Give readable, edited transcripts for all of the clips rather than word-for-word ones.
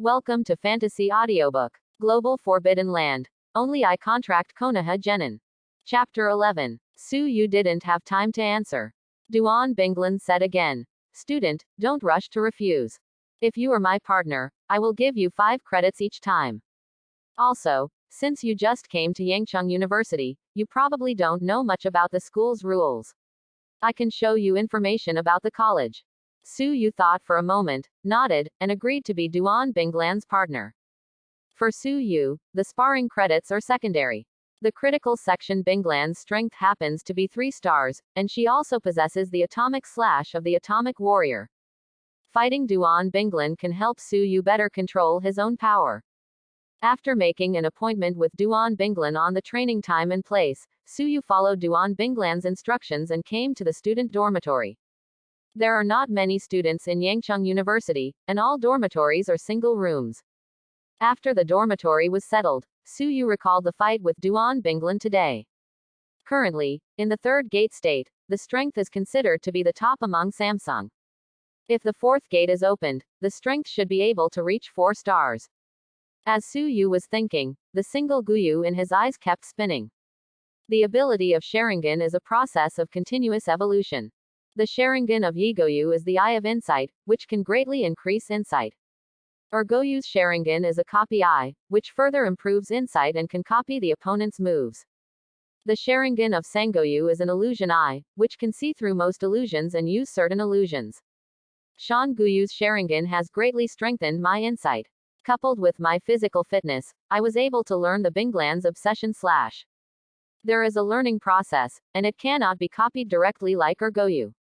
Welcome to Fantasy Audiobook. Global Forbidden Land. Only I contract Konoha Genin. Chapter 11. Su-yu didn't have time to answer. Duan Binglan said again. Student, don't rush to refuse. If you are my partner, I will give you 5 credits each time. Also, since you just came to Yangcheng University, you probably don't know much about the school's rules. I can show you information about the college. Su-yu thought for a moment, nodded, and agreed to be Duan Binglan's partner. For Su-yu, the sparring credits are secondary. The critical section Binglan's strength happens to be 3 stars, and she also possesses the atomic slash of the atomic warrior. Fighting Duan Binglan can help Su-yu better control his own power. After making an appointment with Duan Binglan on the training time and place, Su-yu followed Duan Binglan's instructions and came to the student dormitory. There are not many students in Yangcheng University, and all dormitories are single rooms. After the dormitory was settled, Su-yu recalled the fight with Duan Binglan today. Currently, in the third gate state, the strength is considered to be the top among Samsung. If the fourth gate is opened, the strength should be able to reach 4 stars. As Su-yu was thinking, the single Guyu in his eyes kept spinning. The ability of Sharingan is a process of continuous evolution. The Sharingan of Yigoyu is the Eye of Insight, which can greatly increase insight. Goyu's Sharingan is a copy eye, which further improves insight and can copy the opponent's moves. The Sharingan of Sangoyu is an illusion eye, which can see through most illusions and use certain illusions. Shan Guyu's Sharingan has greatly strengthened my insight. Coupled with my physical fitness, I was able to learn the Binglan's obsession slash. There is a learning process, and it cannot be copied directly like Goyu.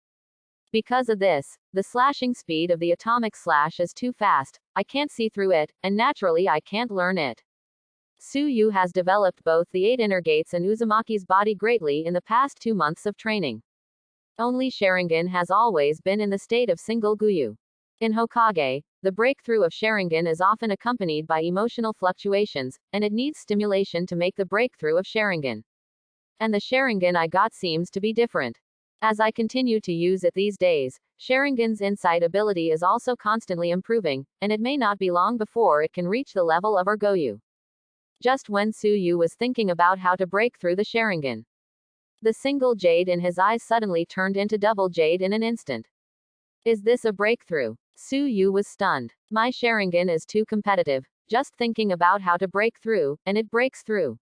Because of this, the slashing speed of the atomic slash is too fast, I can't see through it, and naturally I can't learn it. Su-yu has developed both the 8 inner gates and Uzumaki's body greatly in the past 2 months of training. Only Sharingan has always been in the state of single Guyu. In Hokage, the breakthrough of Sharingan is often accompanied by emotional fluctuations, and it needs stimulation to make the breakthrough of Sharingan. And the Sharingan I got seems to be different. As I continue to use it these days, Sharingan's insight ability is also constantly improving, and it may not be long before it can reach the level of Goyu. Just when Su-yu was thinking about how to break through the Sharingan, the single jade in his eyes suddenly turned into double jade in an instant. Is this a breakthrough? Su-yu was stunned. My Sharingan is too competitive, just thinking about how to break through, and it breaks through.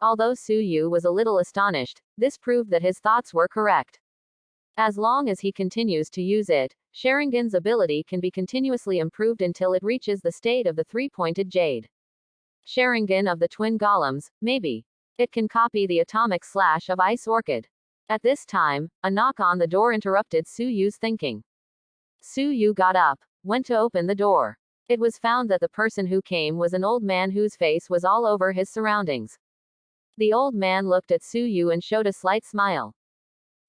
Although Su-yu was a little astonished, this proved that his thoughts were correct. As long as he continues to use it, Sharingan's ability can be continuously improved until it reaches the state of the 3-pointed jade. Sharingan of the twin golems, maybe. It can copy the atomic slash of Ice Orchid. At this time, a knock on the door interrupted Su-yu's thinking. Su-yu got up, went to open the door. It was found that the person who came was an old man whose face was all over his surroundings. The old man looked at Su-yu and showed a slight smile.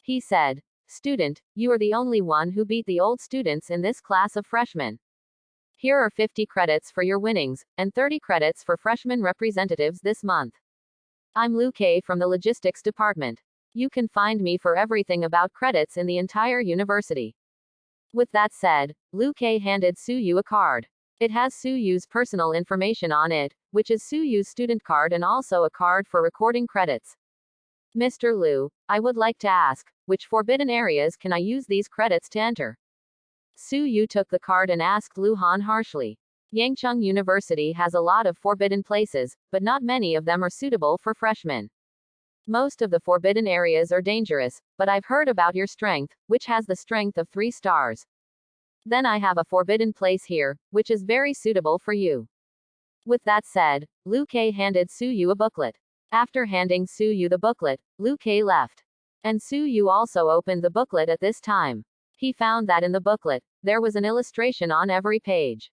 He said, Student, you are the only one who beat the old students in this class of freshmen. Here are 50 credits for your winnings, and 30 credits for freshman representatives this month. I'm Liu Kei from the logistics department. You can find me for everything about credits in the entire university. With that said, Liu Kei handed Su-yu a card. It has Su-yu's personal information on it, which is Su-yu's student card and also a card for recording credits. Mr. Liu, I would like to ask, which forbidden areas can I use these credits to enter? Su-yu took the card and asked Lu Han harshly. Yangcheng University has a lot of forbidden places, but not many of them are suitable for freshmen. Most of the forbidden areas are dangerous, but I've heard about your strength, which has the strength of 3 stars. Then I have a forbidden place here, which is very suitable for you. With that said, Liu Kei handed Su-yu a booklet. After handing Su-yu the booklet, Liu Kei left. And Su-yu also opened the booklet at this time. He found that in the booklet, there was an illustration on every page.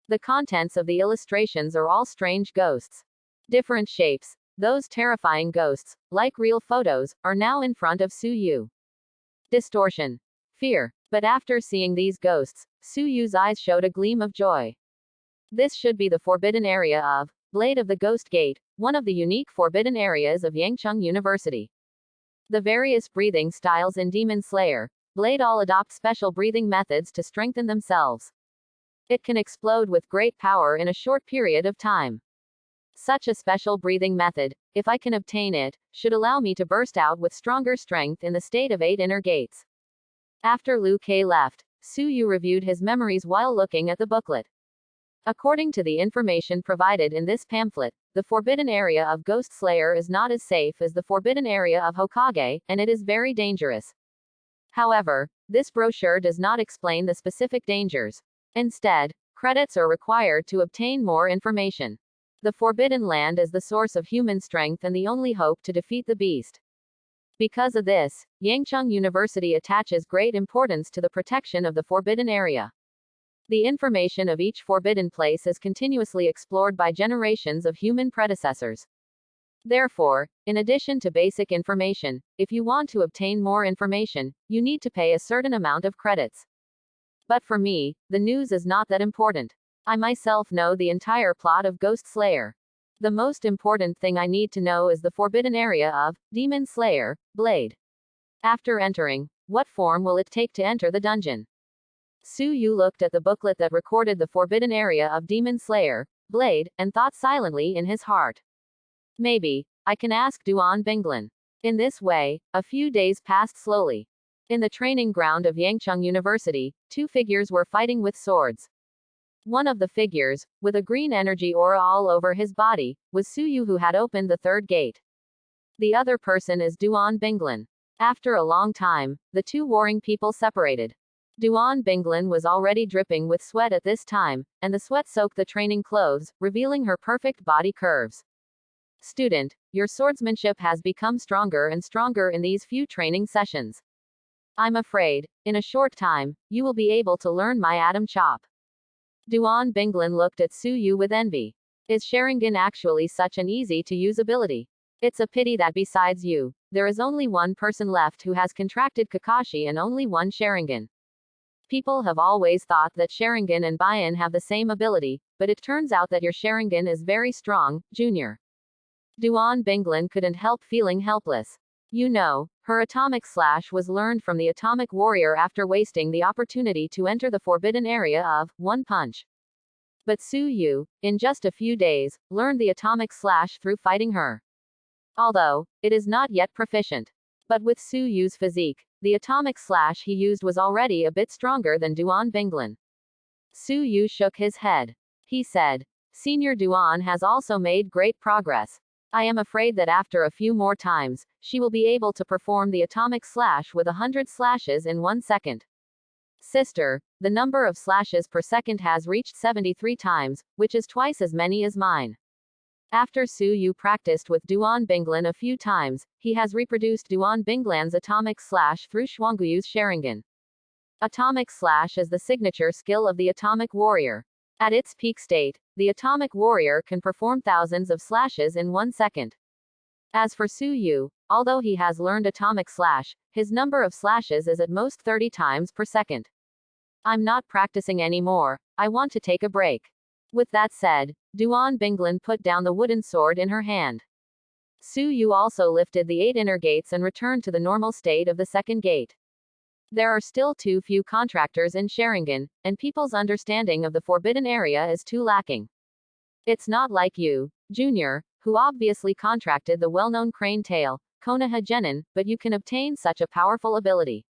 The contents of the illustrations are all strange ghosts. Different shapes. Those terrifying ghosts, like real photos, are now in front of Su-yu. Distortion. Fear. But after seeing these ghosts, Su-yu's eyes showed a gleam of joy. This should be the forbidden area of Blade of the Ghost Gate, one of the unique forbidden areas of Yangcheng University. The various breathing styles in Demon Slayer, Blade all adopt special breathing methods to strengthen themselves. It can explode with great power in a short period of time. Such a special breathing method, if I can obtain it, should allow me to burst out with stronger strength in the state of 8 inner gates. After Liu Kei left, Su Yu reviewed his memories while looking at the booklet. According to the information provided in this pamphlet, the forbidden area of Ghost Slayer is not as safe as the forbidden area of Hokage, and it is very dangerous. However, this brochure does not explain the specific dangers. Instead, credits are required to obtain more information. The Forbidden Land is the source of human strength and the only hope to defeat the beast. Because of this, Yangcheng University attaches great importance to the protection of the forbidden area. The information of each forbidden place is continuously explored by generations of human predecessors. Therefore, in addition to basic information, if you want to obtain more information, you need to pay a certain amount of credits. But for me, the news is not that important. I myself know the entire plot of Ghost Slayer. The most important thing I need to know is the forbidden area of Demon Slayer, Blade. After entering, what form will it take to enter the dungeon? Su Yu looked at the booklet that recorded the forbidden area of Demon Slayer, Blade, and thought silently in his heart. Maybe, I can ask Duan Binglin. In this way, a few days passed slowly. In the training ground of Yangcheng University, 2 figures were fighting with swords. One of the figures, with a green energy aura all over his body, was Su Yu, who had opened the 3rd gate. The other person is Duan Binglin. After a long time, the 2 warring people separated. Duan Binglin was already dripping with sweat at this time, and the sweat soaked the training clothes, revealing her perfect body curves. Student, your swordsmanship has become stronger and stronger in these few training sessions. I'm afraid, in a short time, you will be able to learn my Atom Chop. Duan Binglin looked at Su Yu with envy. Is Sharingan actually such an easy-to-use ability? It's a pity that besides you, there is only one person left who has contracted Kakashi and only one Sharingan. People have always thought that Sharingan and Bian have the same ability, but it turns out that your Sharingan is very strong, Junior. Duan Binglin couldn't help feeling helpless. You know, her atomic slash was learned from the atomic warrior after wasting the opportunity to enter the forbidden area of One Punch. But Su Yu, in just a few days, learned the atomic slash through fighting her. Although, it is not yet proficient. But with Su Yu's physique, the atomic slash he used was already a bit stronger than Duan Binglin. Su Yu shook his head. He said, Senior Duan has also made great progress. I am afraid that after a few more times, she will be able to perform the atomic slash with 100 slashes in 1 second. Sister, the number of slashes per second has reached 73 times, which is twice as many as mine. After Su Yu practiced with Duan Binglin a few times, he has reproduced Duan Binglin's atomic slash through Xuanguo's Sharingan. Atomic slash is the signature skill of the atomic warrior. At its peak state, the atomic warrior can perform thousands of slashes in 1 second. As for Su Yu, although he has learned atomic slash, his number of slashes is at most 30 times per second. I'm not practicing anymore, I want to take a break. With that said, Duan Binglin put down the wooden sword in her hand. Su Yu also lifted the 8 inner gates and returned to the normal state of the 2nd gate. There are still too few contractors in Sharingan, and people's understanding of the forbidden area is too lacking. It's not like you, Junior, who obviously contracted the well-known crane tail, Konoha Genin, but you can obtain such a powerful ability.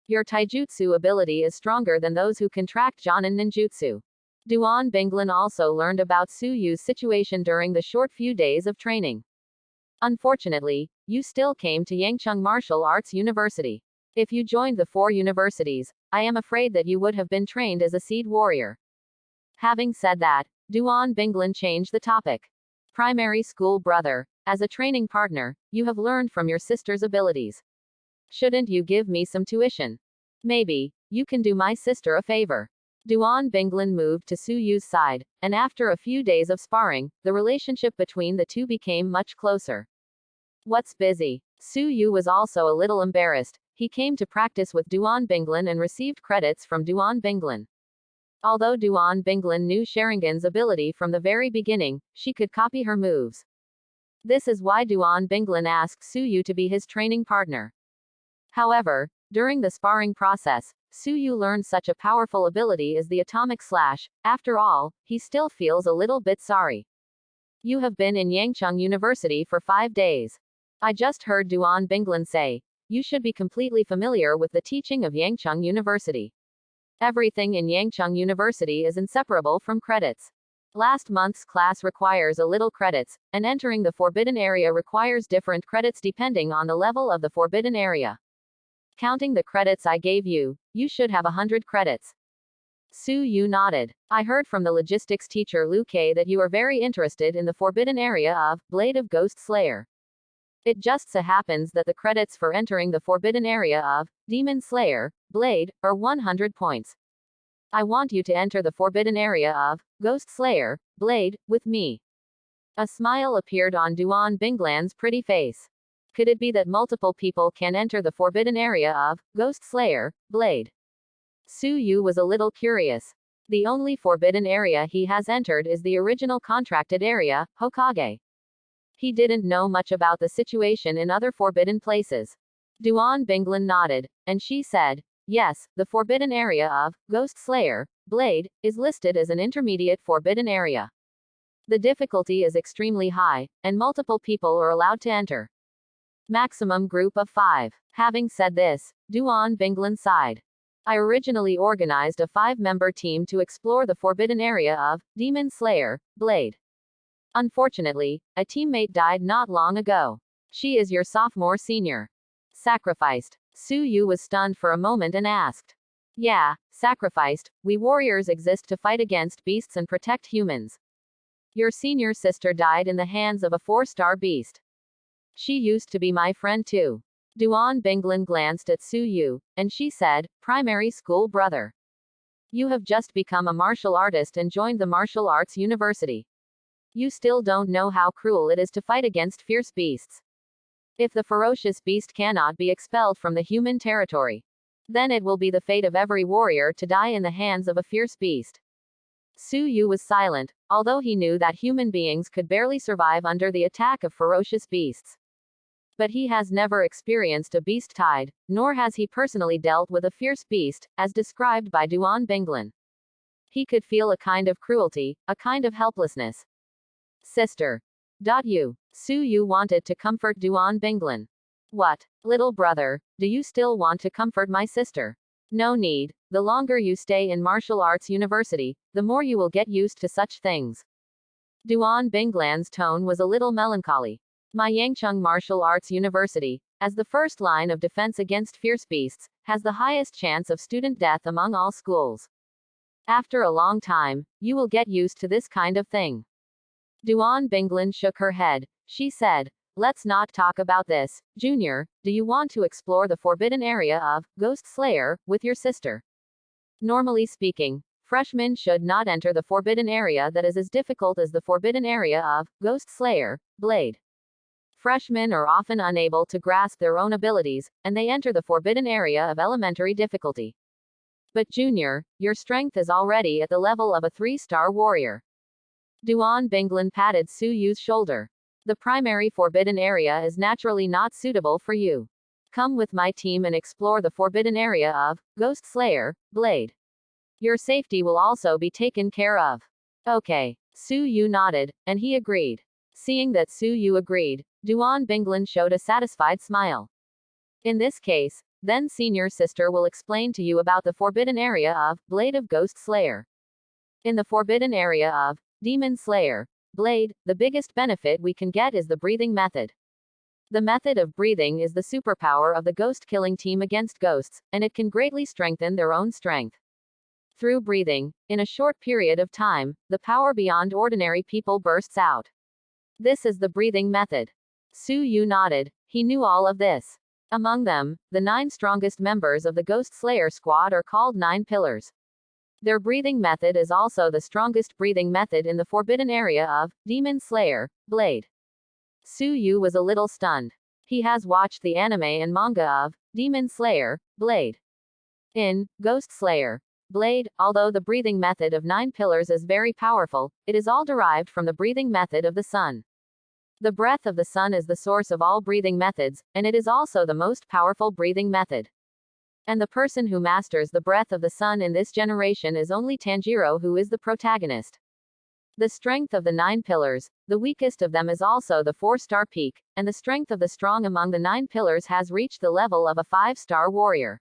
Your taijutsu ability is stronger than those who contract Jonin ninjutsu. Duan Binglin also learned about Su Yu's situation during the short few days of training. Unfortunately, you still came to Yangcheng Martial Arts University. If you joined the 4 universities, I am afraid that you would have been trained as a seed warrior. Having said that, Duan Binglin changed the topic. Primary school brother, as a training partner, you have learned from your sister's abilities. Shouldn't you give me some tuition? Maybe, you can do my sister a favor. Duan Binglin moved to Su Yu's side, and after a few days of sparring, the relationship between the 2 became much closer. What's busy? Su Yu was also a little embarrassed. He came to practice with Duan Binglin and received credits from Duan Binglin. Although Duan Binglin knew Sharingan's ability from the very beginning, she could copy her moves. This is why Duan Binglin asked Su Yu to be his training partner. However, during the sparring process, Suyu learned such a powerful ability as the atomic slash. After all, he still feels a little bit sorry. You have been in Yangcheng University for 5 days. I just heard Duan Binglan say. You should be completely familiar with the teaching of Yangcheng University. Everything in Yangcheng University is inseparable from credits. Last month's class requires a little credits, and entering the forbidden area requires different credits depending on the level of the forbidden area. Counting the credits I gave you, you should have 100 credits. Suyu nodded. I heard from the logistics teacher Liu Kei that you are very interested in the forbidden area of Blade of Ghost Slayer. It just so happens that the credits for entering the forbidden area of Demon Slayer, Blade, are 100 points. I want you to enter the forbidden area of Ghost Slayer, Blade, with me. A smile appeared on Duan Binglan's pretty face. Could it be that multiple people can enter the forbidden area of Ghost Slayer, Blade? Suyu was a little curious. The only forbidden area he has entered is the original contracted area, Hokage. He didn't know much about the situation in other forbidden places. Duan Binglan nodded, and she said, yes, the forbidden area of Ghost Slayer, Blade, is listed as an intermediate forbidden area. The difficulty is extremely high, and multiple people are allowed to enter. Maximum group of 5. Having said this, Duan Binglan sighed. I originally organized a 5-member team to explore the forbidden area of Demon Slayer, Blade. Unfortunately, a teammate died not long ago. She is your sophomore senior. Sacrificed. Suyu was stunned for a moment and asked. Yeah, sacrificed. We warriors exist to fight against beasts and protect humans. Your senior sister died in the hands of a 4-star beast. She used to be my friend too. Duan Binglan glanced at Suyu, and she said, primary school brother. You have just become a martial artist and joined the martial arts university. You still don't know how cruel it is to fight against fierce beasts. If the ferocious beast cannot be expelled from the human territory, then it will be the fate of every warrior to die in the hands of a fierce beast. Suyu was silent, although he knew that human beings could barely survive under the attack of ferocious beasts. But he has never experienced a beast tide, nor has he personally dealt with a fierce beast, as described by Duan Binglan. He could feel a kind of cruelty, a kind of helplessness. Sister. Suyu wanted to comfort Duan Binglan. What? Little brother, do you still want to comfort my sister? No need. The longer you stay in martial arts university, the more you will get used to such things. Duan Binglan's tone was a little melancholy. My Yangcheng Martial Arts University, as the first line of defense against fierce beasts, has the highest chance of student death among all schools. After a long time, you will get used to this kind of thing. Duan Binglan shook her head. She said, let's not talk about this. Junior, do you want to explore the forbidden area of Ghost Slayer with your sister? Normally speaking, freshmen should not enter the forbidden area that is as difficult as the forbidden area of Ghost Slayer, Blade. Freshmen are often unable to grasp their own abilities, and they enter the forbidden area of elementary difficulty. But Junior, your strength is already at the level of a 3-star warrior. Duan Binglan patted Suyu's shoulder. The primary forbidden area is naturally not suitable for you. Come with my team and explore the forbidden area of Ghost Slayer, Blade. Your safety will also be taken care of. Okay. Suyu nodded, and he agreed. Seeing that Suyu agreed, Duan Binglan showed a satisfied smile. In this case, then senior sister will explain to you about the forbidden area of Blade of Ghost Slayer. In the forbidden area of Demon Slayer, Blade, the biggest benefit we can get is the breathing method. The method of breathing is the superpower of the ghost killing team against ghosts, and it can greatly strengthen their own strength. Through breathing, in a short period of time, the power beyond ordinary people bursts out. This is the breathing method. Suyu nodded. He knew all of this. Among them, the 9 strongest members of the Ghost Slayer squad are called 9 pillars. Their breathing method is also the strongest breathing method in the forbidden area of Demon Slayer, Blade. Suyu was a little stunned. He has watched the anime and manga of Demon Slayer, Blade. In Ghost Slayer, Blade, although the breathing method of 9 pillars is very powerful, it is all derived from the breathing method of the sun. The breath of the sun is the source of all breathing methods, and it is also the most powerful breathing method. And the person who masters the breath of the sun in this generation is only Tanjiro, who is the protagonist. The strength of the 9 pillars, the weakest of them is also the 4-star peak, and the strength of the strong among the 9 pillars has reached the level of a 5-star warrior.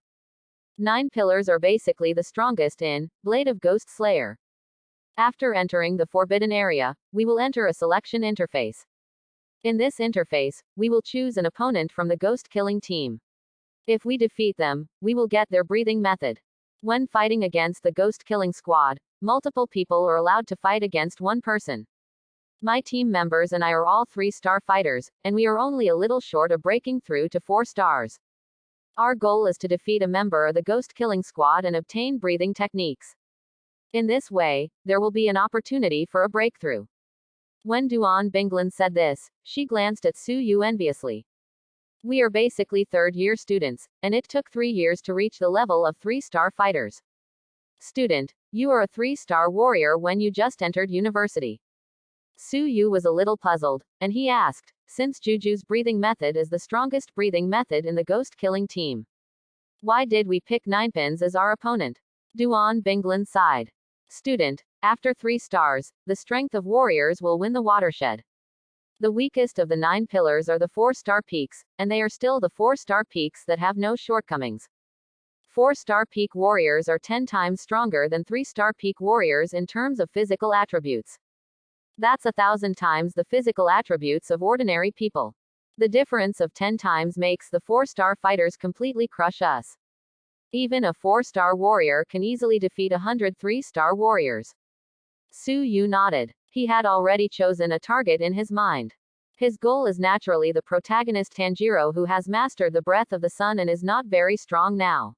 9 pillars are basically the strongest in Blade of Ghost Slayer. After entering the forbidden area, we will enter a selection interface. In this interface, we will choose an opponent from the ghost killing team. If we defeat them, we will get their breathing method. When fighting against the ghost killing squad, multiple people are allowed to fight against one person. My team members and I are all 3-star fighters, and we are only a little short of breaking through to 4 stars. Our goal is to defeat a member of the ghost killing squad and obtain breathing techniques. In this way, there will be an opportunity for a breakthrough. When Duan Binglan said this, she glanced at Su Yu enviously. We are basically third-year students, and it took 3 years to reach the level of 3-star fighters. Student, you are a 3-star warrior when you just entered university. Su Yu was a little puzzled, and he asked, since Juju's breathing method is the strongest breathing method in the ghost killing team, why did we pick Ninepins as our opponent? Duan Binglan sighed. Student, after 3 stars, the strength of warriors will win the watershed. The weakest of the 9 pillars are the 4-star peaks, and they are still the 4-star peaks that have no shortcomings. 4-star peak warriors are 10 times stronger than 3-star peak warriors in terms of physical attributes. That's 1,000 times the physical attributes of ordinary people. The difference of 10 times makes the 4-star fighters completely crush us. Even a 4-star warrior can easily defeat 100 3-star warriors. Su Yu nodded. He had already chosen a target in his mind. His goal is naturally the protagonist Tanjiro, who has mastered the breath of the sun and is not very strong now.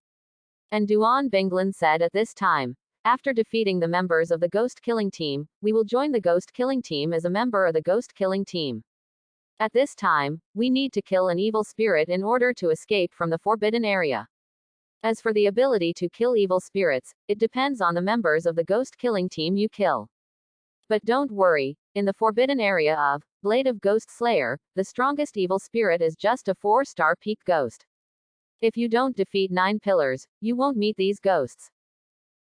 And Duan Binglan said at this time, after defeating the members of the ghost killing team, we will join the ghost killing team as a member of the ghost killing team. At this time, we need to kill an evil spirit in order to escape from the forbidden area. As for the ability to kill evil spirits, it depends on the members of the ghost killing team you kill. But don't worry, in the forbidden area of Blade of Ghost Slayer, the strongest evil spirit is just a 4-star peak ghost. If you don't defeat 9 pillars, you won't meet these ghosts.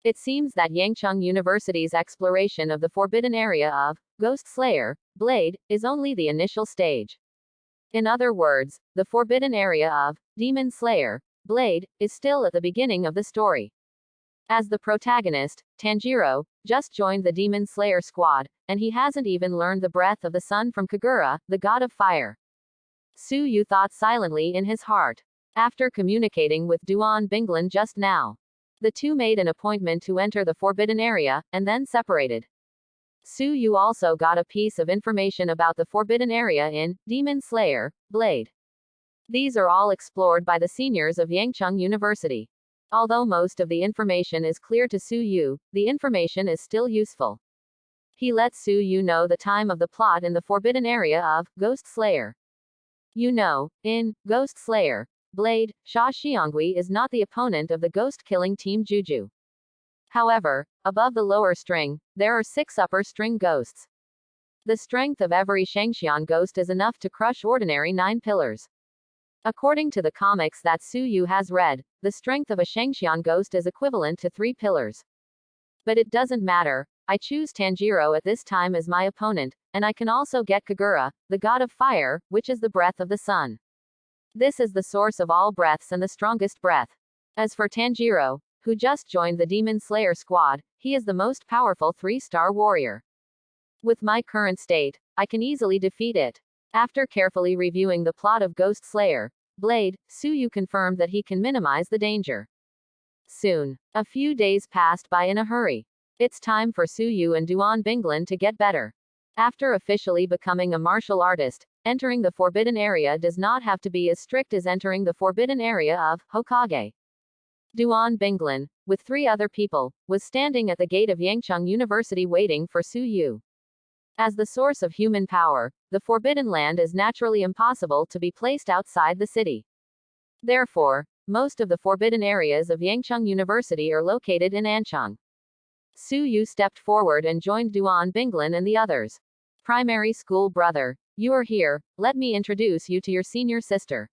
It seems that Yangcheng University's exploration of the forbidden area of Ghost Slayer, Blade, is only the initial stage. In other words, the forbidden area of Demon Slayer, Blade, is still at the beginning of the story. As the protagonist, Tanjiro, just joined the Demon Slayer squad, and he hasn't even learned the breath of the sun from Kagura, the god of fire. Su Yu thought silently in his heart. After communicating with Duan Binglan just now, the two made an appointment to enter the forbidden area, and then separated. Su Yu also got a piece of information about the forbidden area in Demon Slayer, Blade. These are all explored by the seniors of Yangcheng University. Although most of the information is clear to Su Yu, the information is still useful. He let Su Yu know the time of the plot in the forbidden area of Ghost Slayer. You know, in Ghost Slayer, Blade, Sha Xiangui is not the opponent of the ghost-killing team Juju. However, above the lower string, there are 6 upper string ghosts. The strength of every Shangxian ghost is enough to crush ordinary 9 pillars. According to the comics that Su Yu has read, the strength of a Shangxian ghost is equivalent to 3 pillars. But it doesn't matter, I choose Tanjiro at this time as my opponent, and I can also get Kagura, the god of fire, which is the breath of the sun. This is the source of all breaths and the strongest breath. As for Tanjiro, who just joined the Demon Slayer squad, he is the most powerful 3-star warrior. With my current state, I can easily defeat it. After carefully reviewing the plot of Ghost Slayer, Blade, Su Yu confirmed that he can minimize the danger. Soon, a few days passed by in a hurry. It's time for Su Yu and Duan Binglan to get better. After officially becoming a martial artist, entering the forbidden area does not have to be as strict as entering the forbidden area of Hokage. Duan Binglan, with 3 other people, was standing at the gate of Yangcheng University waiting for Su Yu. As the source of human power, the Forbidden Land is naturally impossible to be placed outside the city. Therefore, most of the forbidden areas of Yangcheng University are located in Anchang. Su Yu stepped forward and joined Duan Binglan and the others. Primary school brother, you are here, let me introduce you to your senior sister.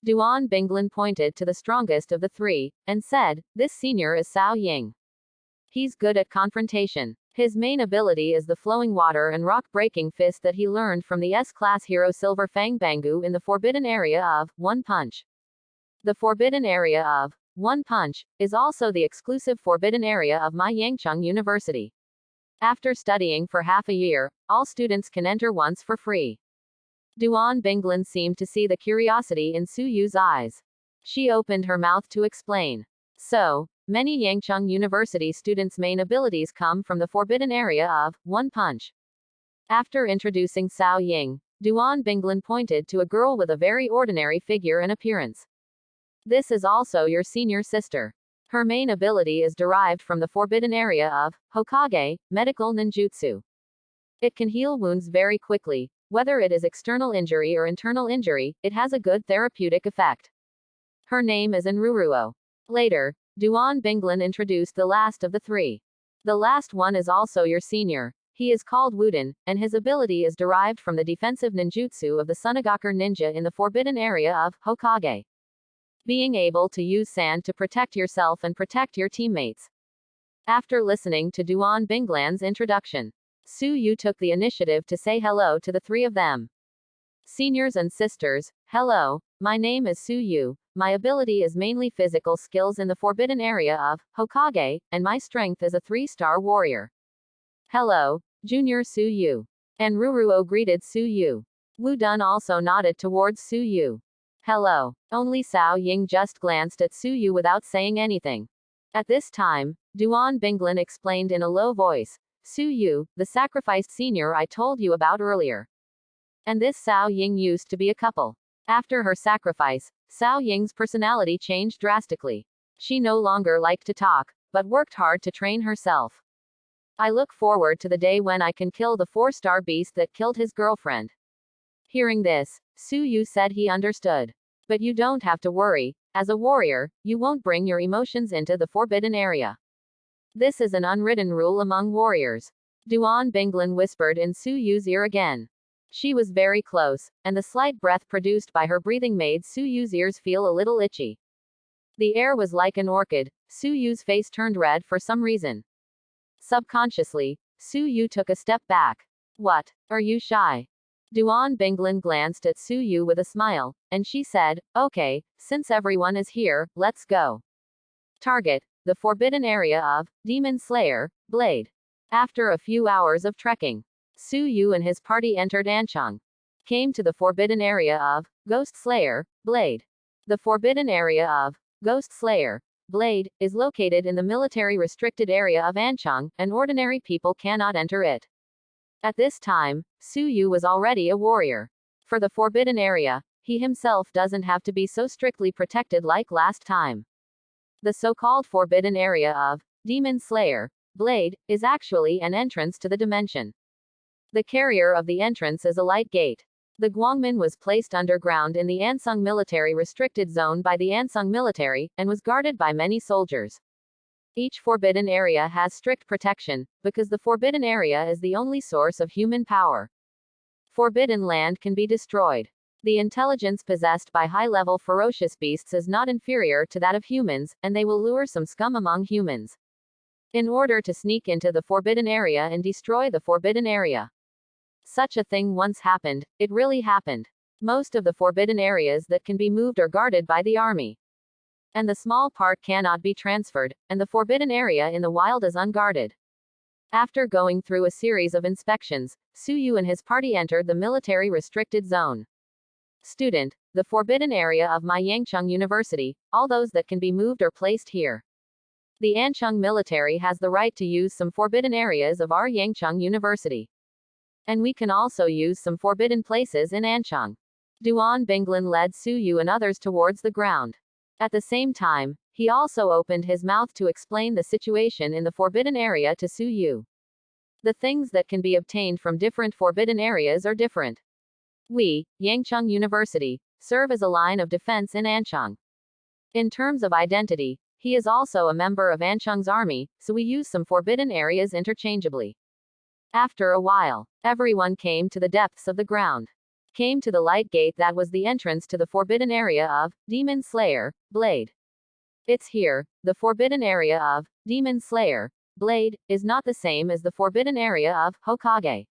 Duan Binglan pointed to the strongest of the three, and said, "This senior is Cao Ying. He's good at confrontation. His main ability is the flowing water and rock-breaking fist that he learned from the S-class hero Silver Fang Bangu in the forbidden area of One Punch. The forbidden area of One Punch is also the exclusive forbidden area of my Yangcheng University. After studying for half a year, all students can enter once for free." Duan Binglan seemed to see the curiosity in Su Yu's eyes. She opened her mouth to explain. So, many Yangcheng University students' main abilities come from the forbidden area of One Punch. After introducing Cao Ying, Duan Binglan pointed to a girl with a very ordinary figure and appearance. "This is also your senior sister. Her main ability is derived from the forbidden area of Hokage, medical ninjutsu. It can heal wounds very quickly. Whether it is external injury or internal injury, it has a good therapeutic effect. Her name is Enruruo." Later, Duan Binglan introduced the last of the three. "The last one is also your senior. He is called Wuden, and his ability is derived from the defensive ninjutsu of the Sunagakur ninja in the forbidden area of Hokage. Being able to use sand to protect yourself and protect your teammates." After listening to Duan Binglan's introduction, Su Yu took the initiative to say hello to the three of them. "Seniors and sisters, hello, my name is Su Yu. My ability is mainly physical skills in the forbidden area of Hokage, and my strength is a 3-star warrior." "Hello, Junior Su Yu." And Ruruo greeted Su Yu. Wu Dun also nodded towards Su Yu. "Hello." Only Cao Ying just glanced at Su Yu without saying anything. At this time, Duan Binglan explained in a low voice, "Su Yu, the sacrificed senior I told you about earlier. And this Cao Ying used to be a couple. After her sacrifice, Cao Ying's personality changed drastically. She no longer liked to talk, but worked hard to train herself. I look forward to the day when I can kill the 4-star beast that killed his girlfriend." Hearing this, Su Yu said he understood. "But you don't have to worry. As a warrior, you won't bring your emotions into the forbidden area. This is an unwritten rule among warriors." Duan Binglan whispered in Su Yu's ear again. She was very close, and the slight breath produced by her breathing made Su Yu's ears feel a little itchy. The air was like an orchid. Su Yu's face turned red for some reason. Subconsciously, Su Yu took a step back. "What? Are you shy?" Duan Binglan glanced at Su Yu with a smile, and she said, "Okay, since everyone is here, let's go. Target, the forbidden area of Demon Slayer, Blade." After a few hours of trekking, Su Yu and his party entered Anchang. Came to the forbidden area of Ghost Slayer, Blade. The forbidden area of Ghost Slayer, Blade, is located in the military restricted area of Anchang, and ordinary people cannot enter it. At this time, Su Yu was already a warrior. For the forbidden area, he himself doesn't have to be so strictly protected like last time. The so-called forbidden area of Demon Slayer, Blade, is actually an entrance to the dimension. The carrier of the entrance is a light gate. The Guangmin was placed underground in the Ansung military restricted zone by the Ansung military, and was guarded by many soldiers. Each forbidden area has strict protection, because the forbidden area is the only source of human power. Forbidden land can be destroyed. The intelligence possessed by high-level ferocious beasts is not inferior to that of humans, and they will lure some scum among humans in order to sneak into the forbidden area and destroy the forbidden area. Such a thing once happened. It really happened. Most of the forbidden areas that can be moved are guarded by the army. And the small part cannot be transferred, and the forbidden area in the wild is unguarded. After going through a series of inspections, Su Yu and his party entered the military restricted zone. Student, the forbidden area of my Yangcheng University, all those that can be moved are placed here. The Ancheng military has the right to use some forbidden areas of our Yangcheng University. And we can also use some forbidden places in Ancheng. Duan Binglan led Su Yu and others towards the ground. At the same time, he also opened his mouth to explain the situation in the forbidden area to Su Yu. The things that can be obtained from different forbidden areas are different. We, Yangcheng University, serve as a line of defense in Ancheng. In terms of identity, he is also a member of Ancheng's army, so we use some forbidden areas interchangeably. After a while, everyone came to the depths of the ground. came to the light gate that was the entrance to the forbidden area of Demon Slayer, Blade. It's here, the forbidden area of Demon Slayer, Blade, is not the same as the forbidden area of Hokage.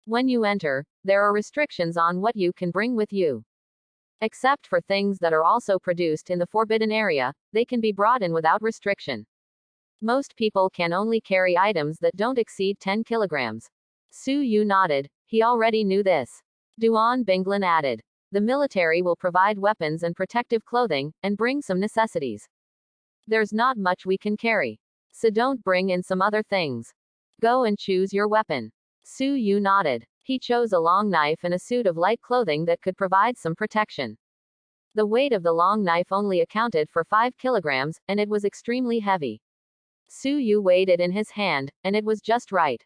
When you enter, there are restrictions on what you can bring with you. Except for things that are also produced in the forbidden area, they can be brought in without restriction. Most people can only carry items that don't exceed 10 kilograms. Su Yu nodded. He already knew this. Duan Binglin added. The military will provide weapons and protective clothing, and bring some necessities. There's not much we can carry. So don't bring in some other things. Go and choose your weapon. Su Yu nodded. He chose a long knife and a suit of light clothing that could provide some protection. The weight of the long knife only accounted for 5 kilograms, and it was extremely heavy. Su Yu weighed it in his hand, and it was just right.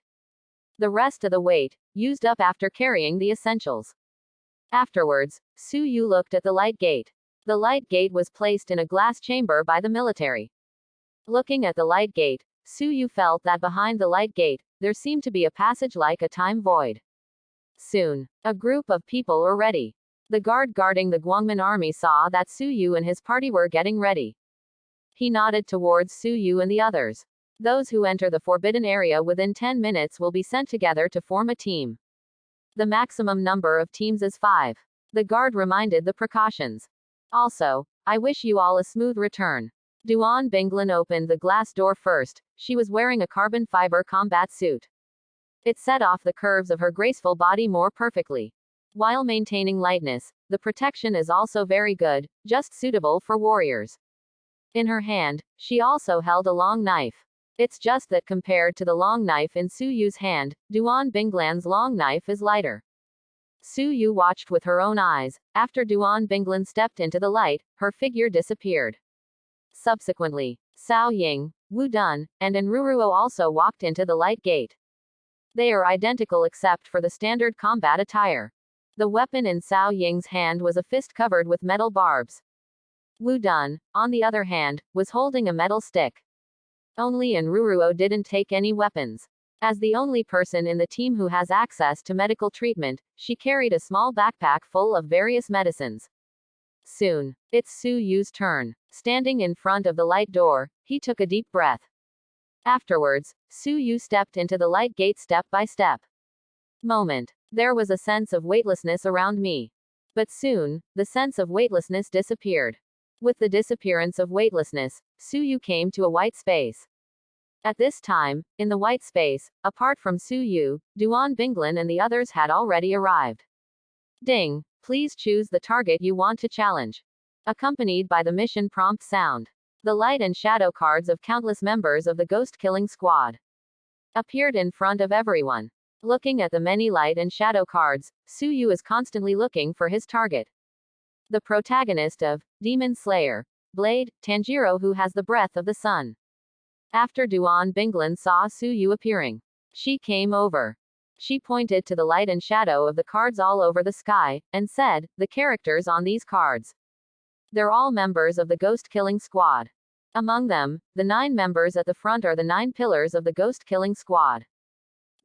The rest of the weight, used up after carrying the essentials. Afterwards, Su Yu looked at the light gate. The light gate was placed in a glass chamber by the military. Looking at the light gate, Su Yu felt that behind the light gate, there seemed to be a passage like a time void. Soon, a group of people were ready. The guard guarding the Guangmin army saw that Su Yu and his party were getting ready. He nodded towards Su Yu and the others. Those who enter the forbidden area within 10 minutes will be sent together to form a team. The maximum number of teams is 5. The guard reminded the precautions. Also, I wish you all a smooth return. Duan Binglin opened the glass door first. She was wearing a carbon fiber combat suit. It set off the curves of her graceful body more perfectly. While maintaining lightness, the protection is also very good, just suitable for warriors. In her hand, she also held a long knife. It's just that compared to the long knife in Su Yu's hand, Duan Binglan's long knife is lighter. Su Yu watched with her own eyes. After Duan Binglan stepped into the light, her figure disappeared. Subsequently, Cao Ying, Wu Dun, and Enruruo also walked into the light gate. They are identical except for the standard combat attire. The weapon in Cao Ying's hand was a fist covered with metal barbs. Wu Dun, on the other hand, was holding a metal stick. Only Enruruo didn't take any weapons. As the only person in the team who has access to medical treatment, she carried a small backpack full of various medicines. Soon, it's Su Yu's turn. Standing in front of the light door, he took a deep breath. Afterwards, Su Yu stepped into the light gate step by step. Moment. There was a sense of weightlessness around me. But soon, the sense of weightlessness disappeared. With the disappearance of weightlessness, Su Yu came to a white space. At this time, in the white space, apart from Su Yu, Duan Binglin and the others had already arrived. Ding! Please choose the target you want to challenge. Accompanied by the mission prompt sound. The light and shadow cards of countless members of the ghost-killing squad appeared in front of everyone. Looking at the many light and shadow cards, Su Yu is constantly looking for his target. The protagonist of Demon Slayer, Blade, Tanjiro, who has the breath of the sun. After Duan Binglin saw Su Yu appearing, she came over. She pointed to the light and shadow of the cards all over the sky, and said, the characters on these cards. They're all members of the ghost-killing squad. Among them, the 9 members at the front are the 9 pillars of the ghost-killing squad.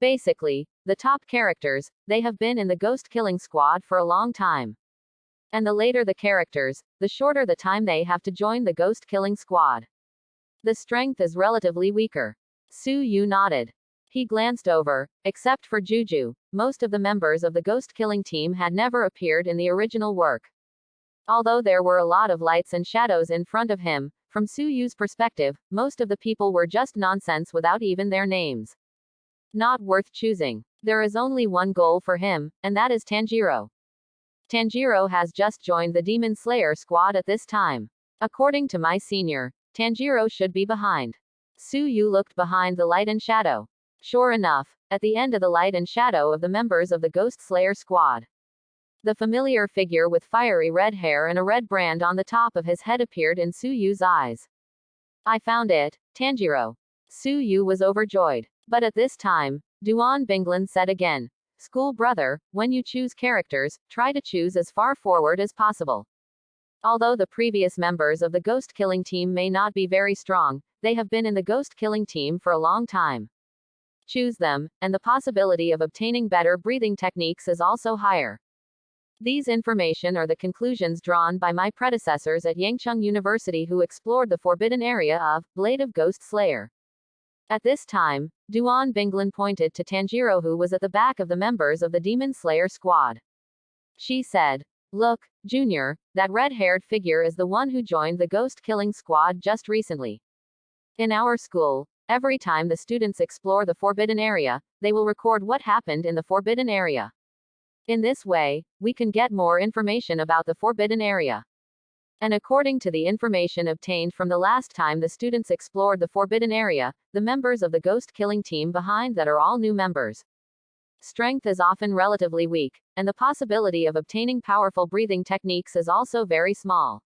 Basically, the top characters, they have been in the ghost-killing squad for a long time. And the later the characters, the shorter the time they have to join the ghost-killing squad. The strength is relatively weaker. Su Yu nodded. He glanced over. Except for Juju, most of the members of the ghost-killing team had never appeared in the original work. Although there were a lot of lights and shadows in front of him, from Su Yu's perspective, most of the people were just nonsense without even their names. Not worth choosing. There is only one goal for him, and that is Tanjiro. Tanjiro has just joined the Demon Slayer squad at this time. According to my senior, Tanjiro should be behind. Su Yu looked behind the light and shadow. Sure enough, at the end of the light and shadow of the members of the Ghost Slayer squad, the familiar figure with fiery red hair and a red brand on the top of his head appeared in Su Yu's eyes. I found it, Tanjiro. Su Yu was overjoyed. But at this time, Duan Binglin said again, School brother, when you choose characters, try to choose as far forward as possible. Although the previous members of the Ghost Killing team may not be very strong, they have been in the Ghost Killing team for a long time. Choose them, and the possibility of obtaining better breathing techniques is also higher. These information are the conclusions drawn by my predecessors at Yangcheng University who explored the forbidden area of Blade of Ghost Slayer. At this time, Duan Binglan pointed to Tanjiro who was at the back of the members of the Demon Slayer squad. She said, "Look, Junior, that red-haired figure is the one who joined the ghost-killing squad just recently. In our school, every time the students explore the forbidden area, they will record what happened in the forbidden area. In this way, we can get more information about the forbidden area. And according to the information obtained from the last time the students explored the forbidden area, the members of the ghost-killing team behind that are all new members. Strength is often relatively weak, and the possibility of obtaining powerful breathing techniques is also very small.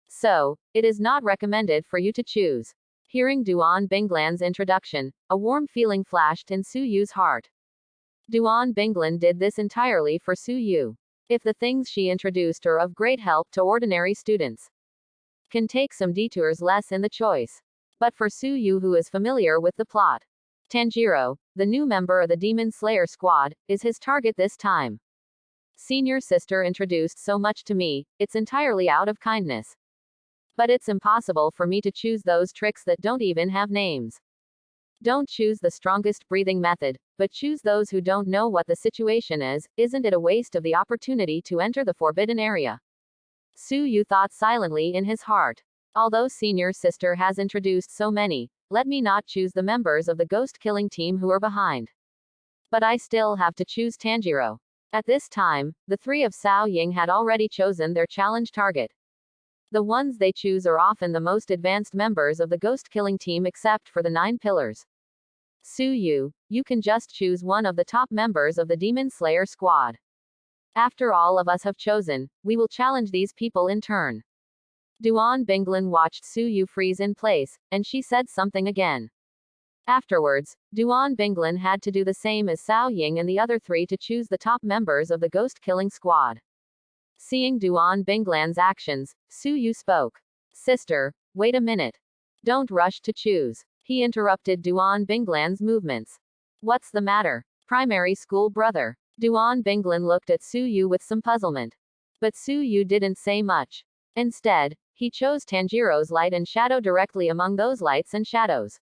So, it is not recommended for you to choose." Hearing Duan Binglan's introduction, a warm feeling flashed in Su Yu's heart. Duan Binglan did this entirely for Su Yu. If the things she introduced are of great help to ordinary students, can take some detours less in the choice. But for Su Yu who is familiar with the plot, Tanjiro, the new member of the Demon Slayer squad, is his target this time. Senior sister introduced so much to me, it's entirely out of kindness. But it's impossible for me to choose those tricks that don't even have names. Don't choose the strongest breathing method, but choose those who don't know what the situation is. Isn't it a waste of the opportunity to enter the forbidden area? Su Yu thought silently in his heart. Although senior sister has introduced so many, let me not choose the members of the ghost-killing team who are behind. But I still have to choose Tanjiro. At this time, the three of Cao Ying had already chosen their challenge target. The ones they choose are often the most advanced members of the ghost-killing team except for the 9 pillars. Su Yu, you can just choose one of the top members of the Demon Slayer squad. After all of us have chosen, we will challenge these people in turn." Duan Binglan watched Su Yu freeze in place, and she said something again. Afterwards, Duan Binglan had to do the same as Cao Ying and the other 3 to choose the top members of the ghost-killing squad. Seeing Duan Binglan's actions, Su Yu spoke. "Sister, wait a minute. Don't rush to choose." He interrupted Duan Binglan's movements. "What's the matter? Primary school brother?" Duan Binglan looked at Su Yu with some puzzlement. But Su Yu didn't say much. Instead, he chose Tanjiro's light and shadow directly among those lights and shadows.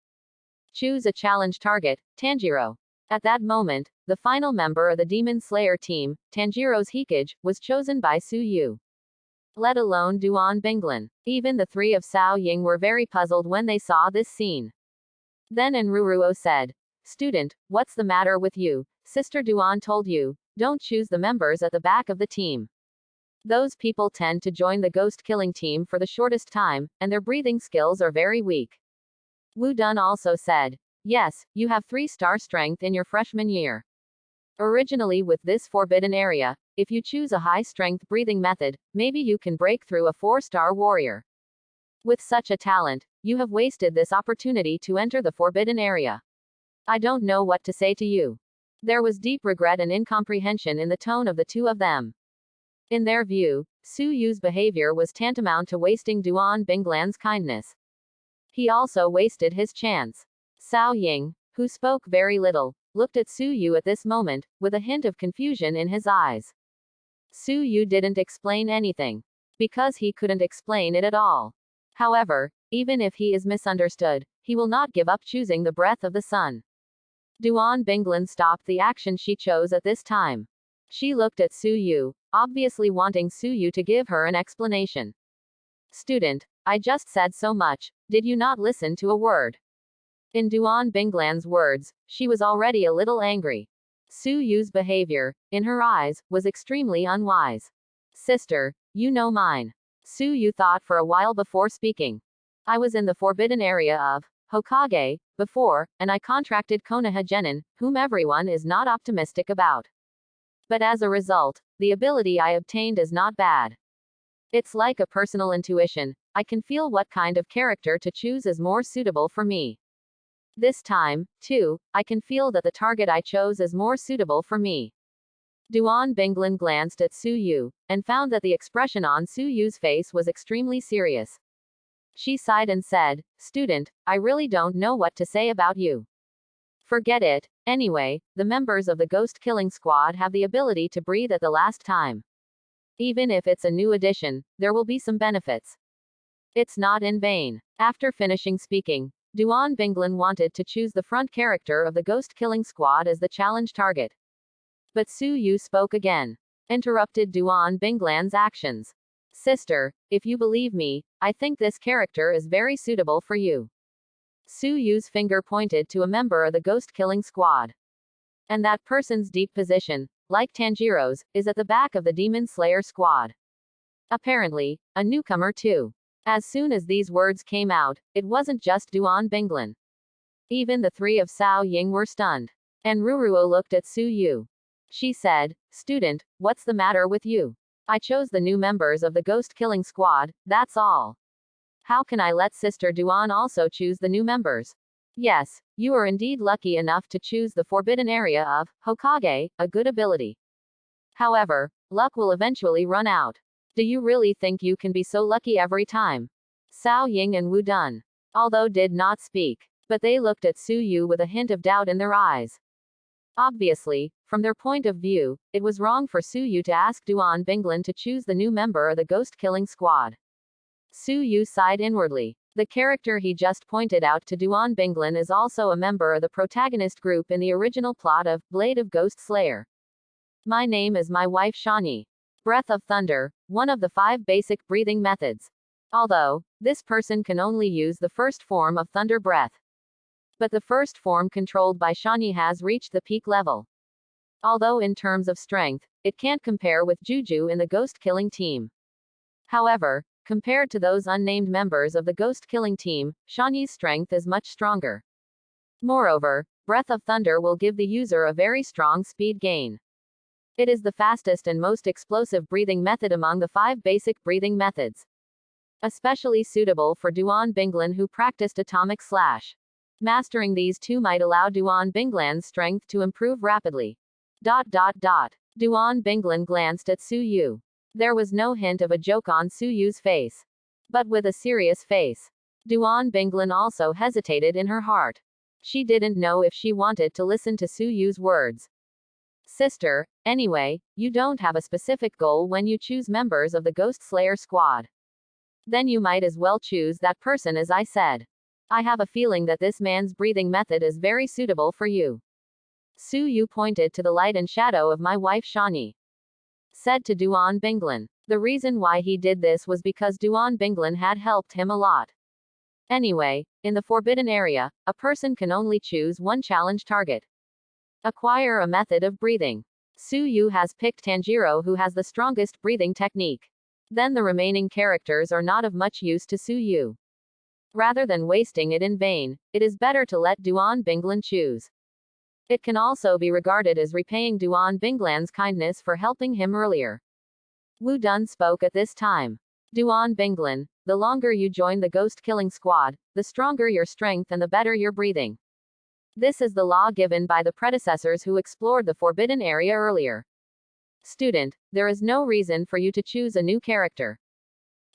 "Choose a challenge target, Tanjiro." At that moment, the final member of the Demon Slayer team, Tanjiro's Hikage, was chosen by Su Yu. Let alone Duan Binglan. Even the 3 of Cao Ying were very puzzled when they saw this scene. Then Enruruo said, "Student, what's the matter with you? Sister Duan told you, don't choose the members at the back of the team. Those people tend to join the ghost-killing team for the shortest time, and their breathing skills are very weak." Wu Dun also said, "Yes, you have 3-star strength in your freshman year. Originally with this forbidden area, if you choose a high-strength breathing method, maybe you can break through a 4-star warrior. With such a talent, you have wasted this opportunity to enter the forbidden area. I don't know what to say to you." There was deep regret and incomprehension in the tone of the 2 of them. In their view, Su Yu's behavior was tantamount to wasting Duan Binglan's kindness. He also wasted his chance. Cao Ying, who spoke very little, looked at Su Yu at this moment, with a hint of confusion in his eyes. Su Yu didn't explain anything. Because he couldn't explain it at all. However, even if he is misunderstood, he will not give up choosing the breath of the sun. Duan Binglan stopped the action she chose at this time. She looked at Su Yu, obviously wanting Su Yu to give her an explanation. "Student, I just said so much, did you not listen to a word?" In Duan Binglan's words, she was already a little angry. Su Yu's behavior, in her eyes, was extremely unwise. "Sister, you know mine." Su Yu thought for a while before speaking. "I was in the forbidden area of Hokage before, and I contracted Konoha Genin, whom everyone is not optimistic about. But as a result, the ability I obtained is not bad. It's like a personal intuition. I can feel what kind of character to choose is more suitable for me. This time, too, I can feel that the target I chose is more suitable for me." Duan Binglan glanced at Su Yu, and found that the expression on Su Yu's face was extremely serious. She sighed and said, "Student, I really don't know what to say about you. Forget it. Anyway, the members of the ghost-killing squad have the ability to breathe at the last time. Even if it's a new edition, there will be some benefits. It's not in vain. After finishing speaking, Duan Binglan wanted to choose the front character of the ghost killing squad as the challenge target. But Su Yu spoke again. Interrupted Duan Binglan's actions. Sister, if you believe me, I think this character is very suitable for you. Su Yu's finger pointed to a member of the ghost killing squad. And that person's deep position, like Tanjiro's, is at the back of the Demon Slayer squad. Apparently, a newcomer too. As soon as these words came out, it wasn't just Duan Binglan. Even the three of Sao Ying were stunned. And Ruruo looked at Su Yu. She said, "Student, what's the matter with you? I chose the new members of the ghost killing squad, that's all. How can I let Sister Duan also choose the new members? Yes, you are indeed lucky enough to choose the forbidden area of Hokage, a good ability. However, luck will eventually run out. Do you really think you can be so lucky every time?" Sao Ying and Wu Dun, although did not speak, but they looked at Su Yu with a hint of doubt in their eyes. Obviously, from their point of view, it was wrong for Su Yu to ask Duan Binglan to choose the new member of the ghost killing squad. Su Yu sighed inwardly. The character he just pointed out to Duan Binglan is also a member of the protagonist group in the original plot of Blade of Ghost Slayer. My name is my wife Shani. Breath of Thunder, one of the 5 basic breathing methods. Although, this person can only use the first form of thunder breath. But the first form controlled by Shani has reached the peak level. Although in terms of strength, it can't compare with Juju in the ghost killing team. However, compared to those unnamed members of the ghost killing team, Shani's strength is much stronger. Moreover, Breath of Thunder will give the user a very strong speed gain. It is the fastest and most explosive breathing method among the 5 basic breathing methods. Especially suitable for Duan Binglan who practiced Atomic Slash. Mastering these 2 might allow Duan Binglan's strength to improve rapidly. Duan Binglan glanced at Su Yu. There was no hint of a joke on Su Yu's face. But with a serious face. Duan Binglan also hesitated in her heart. She didn't know if she wanted to listen to Su Yu's words. Sister, anyway, you don't have a specific goal when you choose members of the Ghost Slayer squad. Then you might as well choose that person as I said. I have a feeling that this man's breathing method is very suitable for you. Su Yu pointed to the light and shadow of my wife Shani. Said to Duan Binglan. The reason why he did this was because Duan Binglan had helped him a lot. Anyway, in the forbidden area, a person can only choose one challenge target. Acquire a method of breathing. Su Yu has picked Tanjiro who has the strongest breathing technique. Then the remaining characters are not of much use to Su Yu. Rather than wasting it in vain, it is better to let Duan Binglan choose. It can also be regarded as repaying Duan Binglan's kindness for helping him earlier. Wu Dun spoke at this time. Duan Binglan, the longer you join the ghost killing squad, the stronger your strength and the better your breathing. This is the law given by the predecessors who explored the forbidden area earlier. Student, there is no reason for you to choose a new character.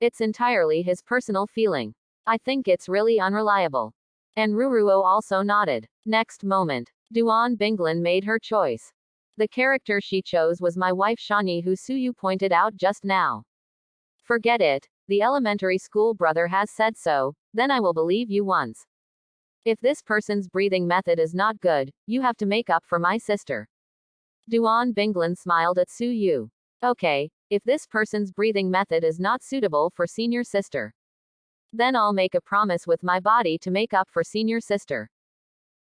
It's entirely his personal feeling. I think it's really unreliable. And Ruruo also nodded. Next moment, Duan Binglan made her choice. The character she chose was my wife Shani who Su Yu pointed out just now. Forget it, the elementary school brother has said so, then I will believe you once. If this person's breathing method is not good, you have to make up for my sister. Duan Binglan smiled at Su Yu. Okay, if this person's breathing method is not suitable for senior sister. Then I'll make a promise with my body to make up for senior sister.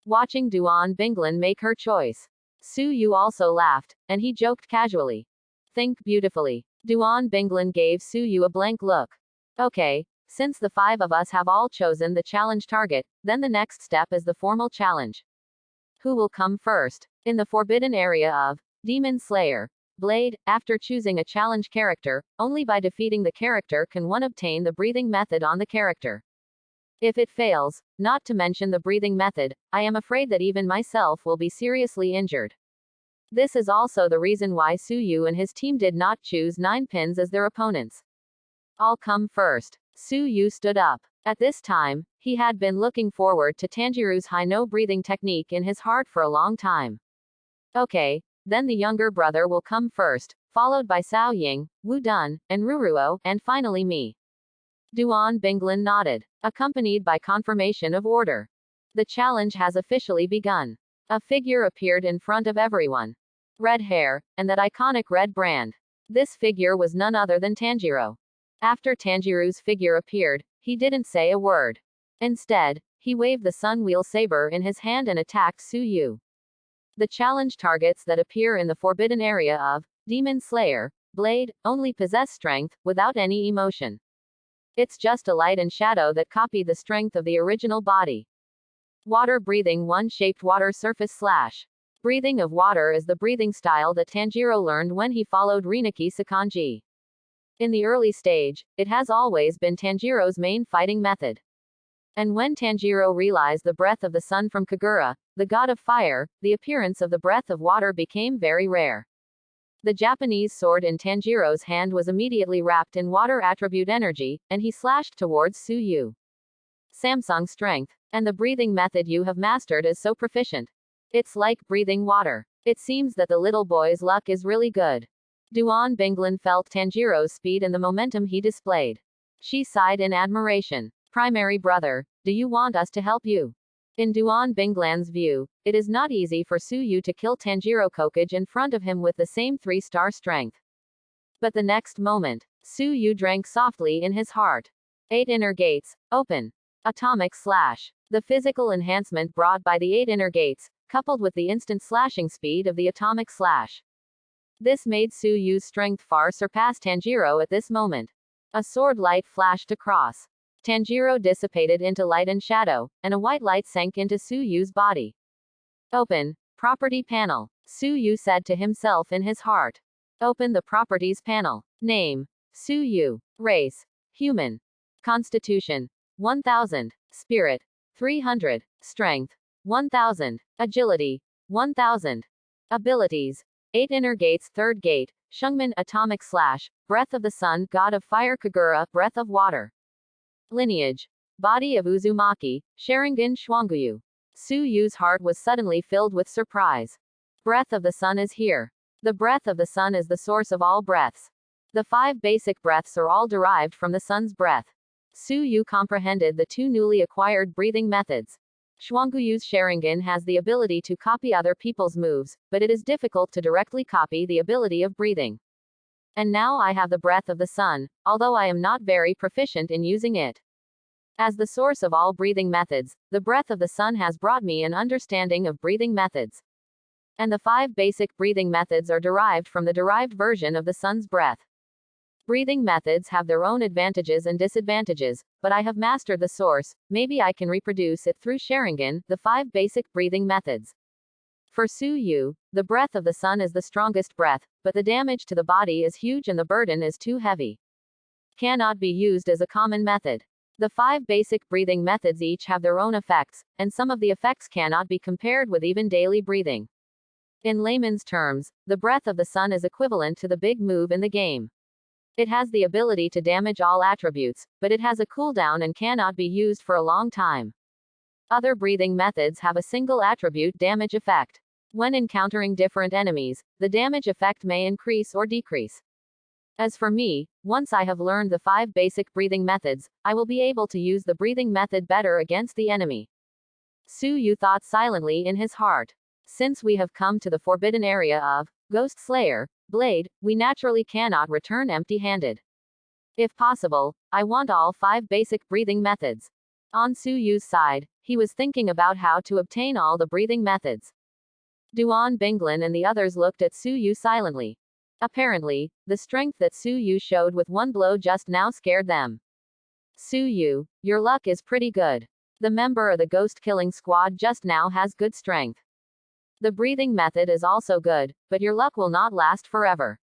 Watching Duan Binglan make her choice. Su Yu also laughed, and he joked casually. Think beautifully. Duan Binglan gave Su Yu a blank look. Okay, since the 5 of us have all chosen the challenge target, then the next step is the formal challenge. Who will come first? In the forbidden area of Demon Slayer, Blade, after choosing a challenge character, only by defeating the character can one obtain the breathing method on the character. If it fails, not to mention the breathing method, I am afraid that even myself will be seriously injured. This is also the reason why Su Yu and his team did not choose 9 pins as their opponents. I'll come first. Su Yu stood up. At this time, he had been looking forward to Tanjiro's high-no breathing technique in his heart for a long time. Okay, then the younger brother will come first, followed by Cao Ying, Wu Dun, and Ruruo, and finally me. Duan Binglin nodded, accompanied by confirmation of order. The challenge has officially begun. A figure appeared in front of everyone. Red hair, and that iconic red brand. This figure was none other than Tanjiro. After Tanjiro's figure appeared, he didn't say a word. Instead, he waved the sun wheel saber in his hand and attacked Suyu. The challenge targets that appear in the forbidden area of Demon Slayer, Blade, only possess strength, without any emotion. It's just a light and shadow that copy the strength of the original body. Water breathing one-shaped water surface slash. Breathing of water is the breathing style that Tanjiro learned when he followed Rinaki Sakanji. In the early stage, it has always been Tanjiro's main fighting method. And when Tanjiro realized the breath of the sun from Kagura, the god of fire, the appearance of the breath of water became very rare. The Japanese sword in Tanjiro's hand was immediately wrapped in water attribute energy, and he slashed towards Suyu. Samsung strength. And the breathing method you have mastered is so proficient. It's like breathing water. It seems that the little boy's luck is really good. Duan Binglin felt Tanjiro's speed and the momentum he displayed. She sighed in admiration. Primary brother, do you want us to help you? In Duan Binglan's view, it is not easy for Suyu to kill Tanjiro Kokage in front of him with the same 3-star strength. But the next moment, Suyu drank softly in his heart. 8 inner gates, open. Atomic slash. The physical enhancement brought by the 8 inner gates, coupled with the instant slashing speed of the atomic slash. This made Suyu's strength far surpass Tanjiro at this moment. A sword light flashed across. Tanjiro dissipated into light and shadow, and a white light sank into Suyu's body. Open. Property panel. Suyu said to himself in his heart. Open the properties panel. Name. Suyu. Race. Human. Constitution. 1000. Spirit. 300. Strength. 1000. Agility. 1000. Abilities. 8 inner gates. 3rd gate. Shungman atomic slash. Breath of the sun. God of fire. Kagura. Breath of water. Lineage. Body of Uzumaki. Sharingan Schwanguyu. Suyu's heart was suddenly filled with surprise. Breath of the sun is here. The breath of the sun is the source of all breaths. The 5 basic breaths are all derived from the sun's breath. Suyu comprehended the 2 newly acquired breathing methods. Schwanguyu's Sharingan has the ability to copy other people's moves, but it is difficult to directly copy the ability of breathing. And now I have the breath of the sun, although I am not very proficient in using it. As the source of all breathing methods, the breath of the sun has brought me an understanding of breathing methods. And the 5 basic breathing methods are derived from the derived version of the sun's breath. Breathing methods have their own advantages and disadvantages, but I have mastered the source, maybe I can reproduce it through Sharingan, the 5 basic breathing methods. For Suyu, the breath of the sun is the strongest breath, but the damage to the body is huge and the burden is too heavy. Cannot be used as a common method. The 5 basic breathing methods each have their own effects, and some of the effects cannot be compared with even daily breathing. In layman's terms, the breath of the sun is equivalent to the big move in the game. It has the ability to damage all attributes, but it has a cooldown and cannot be used for a long time. Other breathing methods have a single attribute damage effect. When encountering different enemies, the damage effect may increase or decrease. As for me, once I have learned the 5 basic breathing methods, I will be able to use the breathing method better against the enemy. Suyu thought silently in his heart. Since we have come to the forbidden area of Ghost Slayer, Blade, we naturally cannot return empty-handed. If possible, I want all 5 basic breathing methods. On Suyu's side, he was thinking about how to obtain all the breathing methods. Duan Binglin and the others looked at Suyu silently. Apparently, the strength that Suyu showed with one blow just now scared them. Suyu, your luck is pretty good. The member of the ghost killing squad just now has good strength. The breathing method is also good, but your luck will not last forever.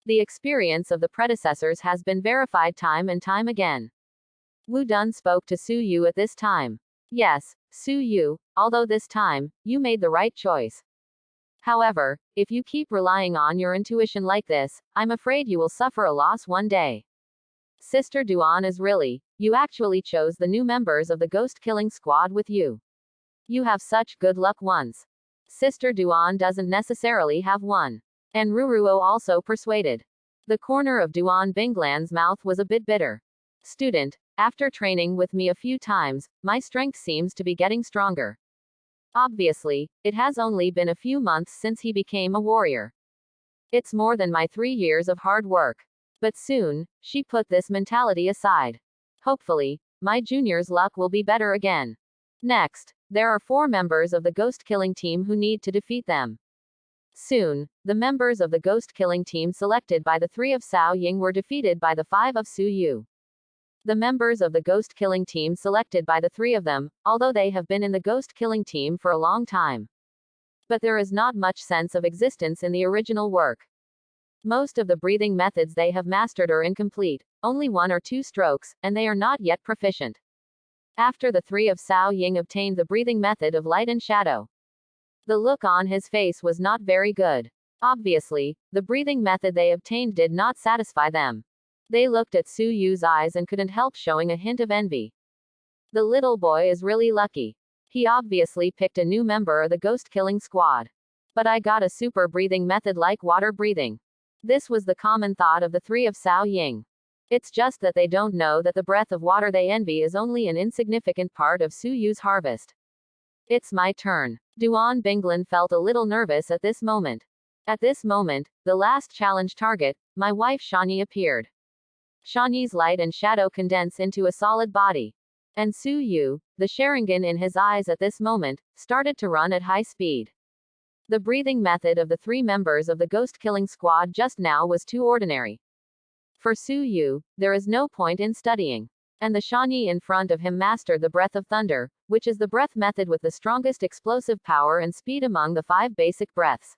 The experience of the predecessors has been verified time and time again. Wu Dun spoke to Suyu at this time. Yes, Suyu, although this time, you made the right choice. However, if you keep relying on your intuition like this, I'm afraid you will suffer a loss one day. Sister Duan is really, you actually chose the new members of the ghost killing squad with you. You have such good luck once. Sister Duan doesn't necessarily have one. And Ruruo also persuaded. The corner of Duan Binglan's mouth was a bit bitter. Student, after training with me a few times, my strength seems to be getting stronger. Obviously, it has only been a few months since he became a warrior. It's more than my 3 years of hard work. But soon, she put this mentality aside. Hopefully, my junior's luck will be better again. Next, there are 4 members of the ghost killing team who need to defeat them. Soon, the members of the ghost killing team selected by the 3 of Cao Ying were defeated by the 5 of Su Yu. The members of the ghost killing team selected by the 3 of them, although they have been in the ghost killing team for a long time. But there is not much sense of existence in the original work. Most of the breathing methods they have mastered are incomplete, only 1 or 2 strokes, and they are not yet proficient. After the 3 of Cao Ying obtained the breathing method of light and shadow, the look on his face was not very good. Obviously, the breathing method they obtained did not satisfy them. They looked at Su Yu's eyes and couldn't help showing a hint of envy. The little boy is really lucky. He obviously picked a new member of the ghost killing squad. But I got a super breathing method like water breathing. This was the common thought of the 3 of Cao Ying. It's just that they don't know that the breath of water they envy is only an insignificant part of Su Yu's harvest. It's my turn. Duan Binglan felt a little nervous at this moment. At this moment, the last challenge target, my wife Shani, appeared. Shani's light and shadow condense into a solid body. And Su Yu, the Sharingan in his eyes at this moment, started to run at high speed. The breathing method of the 3 members of the ghost killing squad just now was too ordinary. For Su Yu, there is no point in studying. And the Shani in front of him mastered the breath of thunder, which is the breath method with the strongest explosive power and speed among the 5 basic breaths.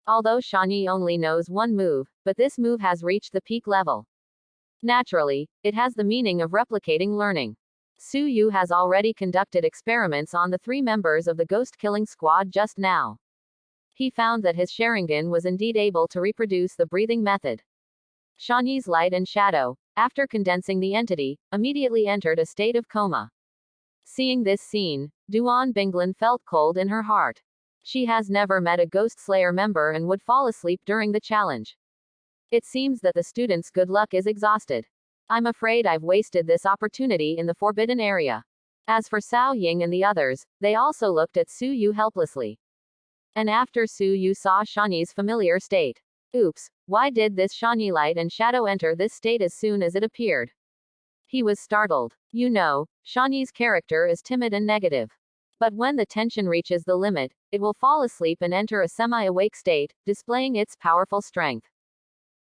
Although Shani only knows 1 move, but this move has reached the peak level. Naturally, it has the meaning of replicating learning. Su Yu has already conducted experiments on the 3 members of the ghost killing squad just now. He found that his Sharingan was indeed able to reproduce the breathing method. Shani's light and shadow, after condensing the entity, immediately entered a state of coma. Seeing this scene, Duan Binglan felt cold in her heart. She has never met a Ghost Slayer member and would fall asleep during the challenge. It seems that the student's good luck is exhausted. I'm afraid I've wasted this opportunity in the forbidden area. As for Cao Ying and the others, they also looked at Su Yu helplessly. And after Su Yu saw Shani's familiar state. Oops, why did this Shani light and shadow enter this state as soon as it appeared? He was startled. You know, Shani's character is timid and negative. But when the tension reaches the limit, it will fall asleep and enter a semi-awake state, displaying its powerful strength.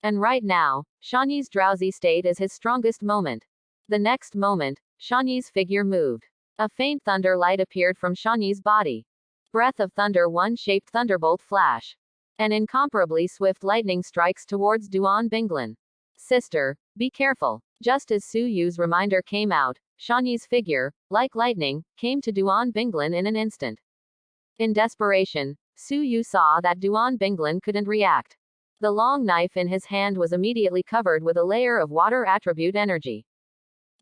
And right now, Shani's drowsy state is his strongest moment. The next moment, Shani's figure moved. A faint thunder light appeared from Shani's body. Breath of thunder, 1-shaped thunderbolt flash. An incomparably swift lightning strikes towards Duan Binglan. Sister, be careful. Just as Su Yu's reminder came out, Shani's figure, like lightning, came to Duan Binglan in an instant. In desperation, Su Yu saw that Duan Binglan couldn't react. The long knife in his hand was immediately covered with a layer of water attribute energy.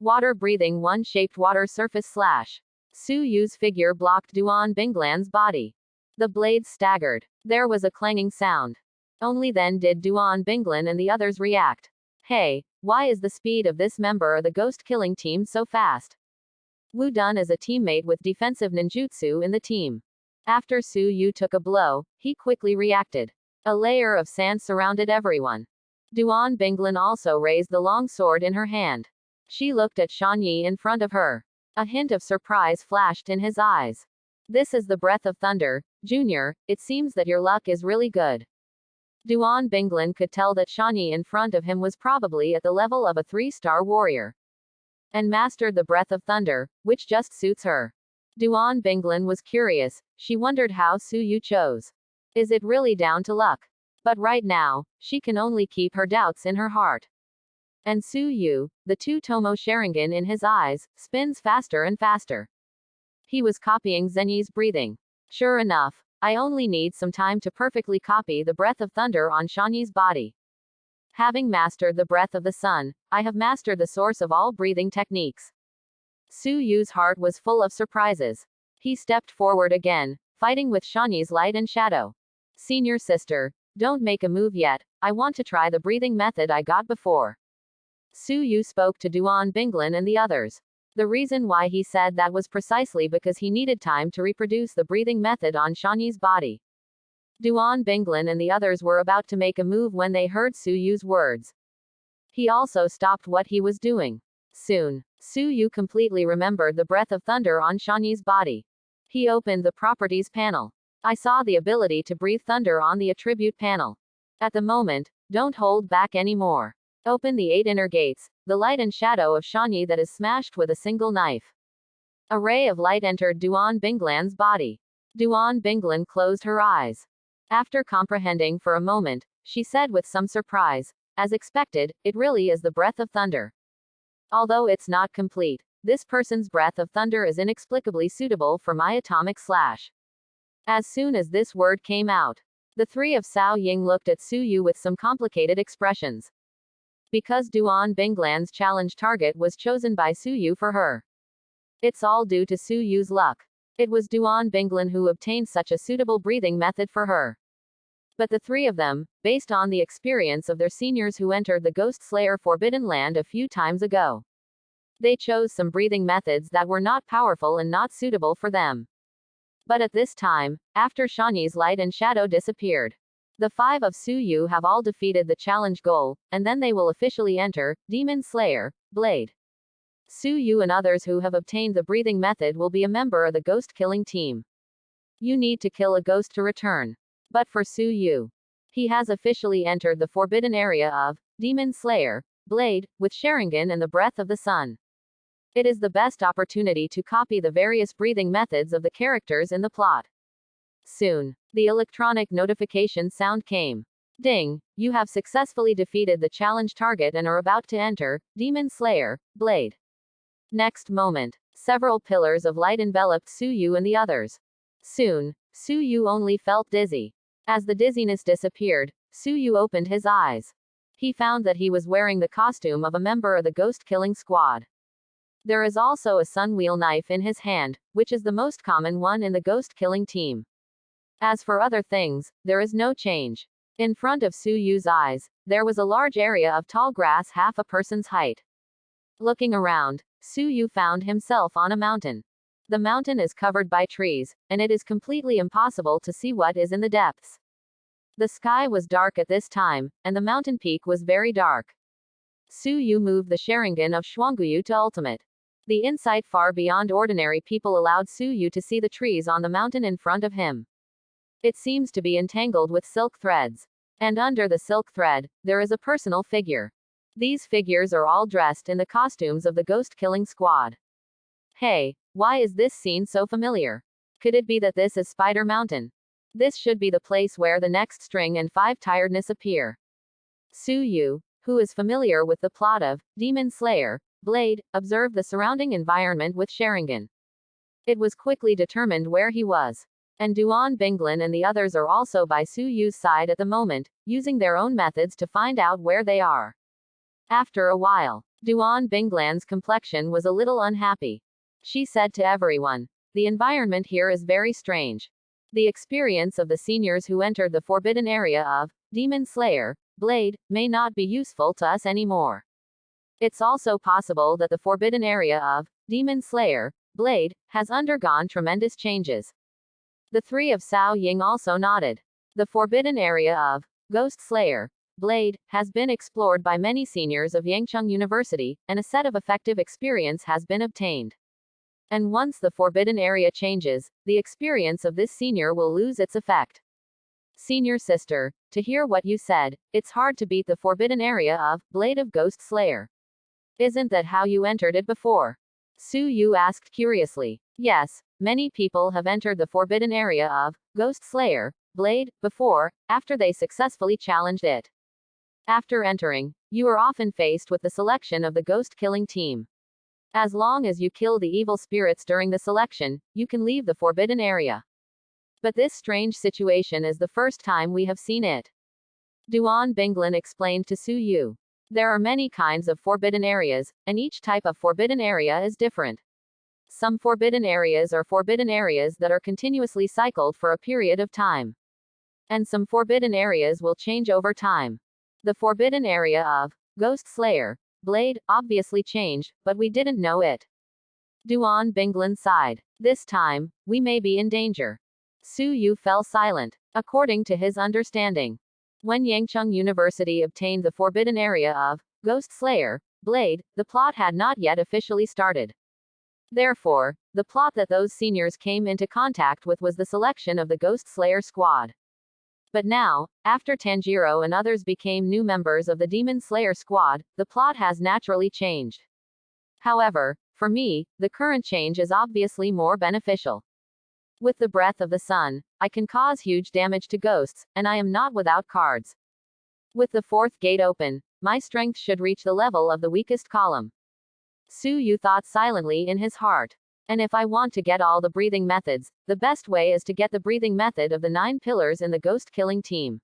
Water breathing, 1-shaped water surface slash. Su Yu's figure blocked Duan Binglan's body. The blades staggered. There was a clanging sound. Only then did Duan Binglan and the others react. Hey, why is the speed of this member of the ghost killing team so fast? Wu Dun is a teammate with defensive ninjutsu in the team. After Su Yu took a blow, he quickly reacted. A layer of sand surrounded everyone. Duan Binglan also raised the long sword in her hand. She looked at Shan Yi in front of her. A hint of surprise flashed in his eyes. This is the breath of thunder, Junior, it seems that your luck is really good. Duan Binglan could tell that Shan Yi in front of him was probably at the level of a 3-star warrior. And mastered the breath of thunder, which just suits her. Duan Binglan was curious, she wondered how Su Yu chose. Is it really down to luck? But right now, she can only keep her doubts in her heart. And Su Yu, the 2-tomo Sharingan in his eyes, spins faster and faster. He was copying Zenyi's breathing. Sure enough, I only need some time to perfectly copy the breath of thunder on Shani's body. Having mastered the breath of the sun, I have mastered the source of all breathing techniques. Su Yu's heart was full of surprises. He stepped forward again, fighting with Shani's light and shadow. Senior sister, Don't make a move yet, I want to try the breathing method I got before. Su Yu spoke to Duan Binglan and the others. The reason why he said that was precisely because he needed time to reproduce the breathing method on Shanyi's body. Duan Binglan and the others were about to make a move when they heard Su Yu's words. He also stopped what he was doing. Soon, Su Yu completely remembered the breath of thunder on Shanyi's body. He opened the properties panel. I saw the ability to breathe thunder on the attribute panel. At the moment, don't hold back anymore. Open the 8 inner gates, the light and shadow of Shanyi that is smashed with a single knife. A ray of light entered Duan Binglan's body. Duan Binglan closed her eyes. After comprehending for a moment, she said with some surprise, as expected, it really is the breath of thunder. Although it's not complete, this person's breath of thunder is inexplicably suitable for my atomic slash. As soon as this word came out, the three of Cao Ying looked at Su Yu with some complicated expressions. Because Duan Binglan's challenge target was chosen by Su Yu for her. It's all due to Su Yu's luck. It was Duan Binglan who obtained such a suitable breathing method for her. But the three of them, based on the experience of their seniors who entered the Ghost Slayer Forbidden Land a few times ago, they chose some breathing methods that were not powerful and not suitable for them. But at this time, after Shanyi's light and shadow disappeared, the 5 of Su Yu have all defeated the challenge goal, and then they will officially enter Demon Slayer Blade. Su Yu and others who have obtained the breathing method will be a member of the ghost killing team. You need to kill a ghost to return. But for Su Yu, he has officially entered the forbidden area of Demon Slayer Blade with Sharingan and the Breath of the Sun. It is the best opportunity to copy the various breathing methods of the characters in the plot. Soon, the electronic notification sound came. Ding, you have successfully defeated the challenge target and are about to enter Demon Slayer Blade. Next moment, several pillars of light enveloped Su Yu and the others. Soon, Su Yu only felt dizzy. As the dizziness disappeared, Su Yu opened his eyes. He found that he was wearing the costume of a member of the ghost killing squad. There is also a sunwheel knife in his hand, which is the most common one in the ghost killing team. As for other things, there is no change. In front of Su Yu's eyes, there was a large area of tall grass half a person's height. Looking around, Su Yu found himself on a mountain. The mountain is covered by trees, and it is completely impossible to see what is in the depths. The sky was dark at this time, and the mountain peak was very dark. Su Yu moved the Sharingan of Xuanguyu to ultimate. The insight far beyond ordinary people allowed Su Yu to see the trees on the mountain in front of him. It seems to be entangled with silk threads. And under the silk thread, there is a personal figure. These figures are all dressed in the costumes of the ghost killing squad. Hey, why is this scene so familiar? Could it be that this is Spider Mountain? This should be the place where the next string and 5 tiredness appear. Su Yu, who is familiar with the plot of Demon Slayer Blade, observed the surrounding environment with Sharingan. It was quickly determined where he was. And Duan Binglan and the others are also by Su Yu's side at the moment, using their own methods to find out where they are. After a while, Duan Binglan's complexion was a little unhappy. She said to everyone, the environment here is very strange. The experience of the seniors who entered the forbidden area of Demon Slayer Blade may not be useful to us anymore. It's also possible that the forbidden area of Demon Slayer Blade has undergone tremendous changes. The 3 of Cao Ying also nodded. The forbidden area of Ghost Slayer Blade has been explored by many seniors of Yangcheng University, and a set of effective experience has been obtained. And once the forbidden area changes, the experience of this senior will lose its effect. Senior sister, to hear what you said, it's hard to beat the forbidden area of Blade of Ghost Slayer. Isn't that how you entered it before? Su Yu asked curiously. Yes, many people have entered the forbidden area of Ghost Slayer Blade before, after they successfully challenged it. After entering, you are often faced with the selection of the ghost killing team. As long as you kill the evil spirits during the selection, you can leave the forbidden area. But this strange situation is the first time we have seen it. Duan Binglan explained to Su Yu. There are many kinds of forbidden areas, and each type of forbidden area is different. Some forbidden areas are forbidden areas that are continuously cycled for a period of time. And some forbidden areas will change over time. The forbidden area of Ghost Slayer Blade obviously changed, but we didn't know it. Duan Binglan sighed. This time, we may be in danger. Su Yu fell silent. According to his understanding, when Yangcheng University obtained the forbidden area of Ghost Slayer Blade, the plot had not yet officially started. Therefore, the plot that those seniors came into contact with was the selection of the Ghost Slayer squad. But now, after Tanjiro and others became new members of the Demon Slayer squad, the plot has naturally changed. However, for me, the current change is obviously more beneficial. With the breath of the sun, I can cause huge damage to ghosts, and I am not without cards. With the fourth gate open, my strength should reach the level of the weakest column. Su Yu thought silently in his heart. And if I want to get all the breathing methods, the best way is to get the breathing method of the 9 pillars in the ghost killing team.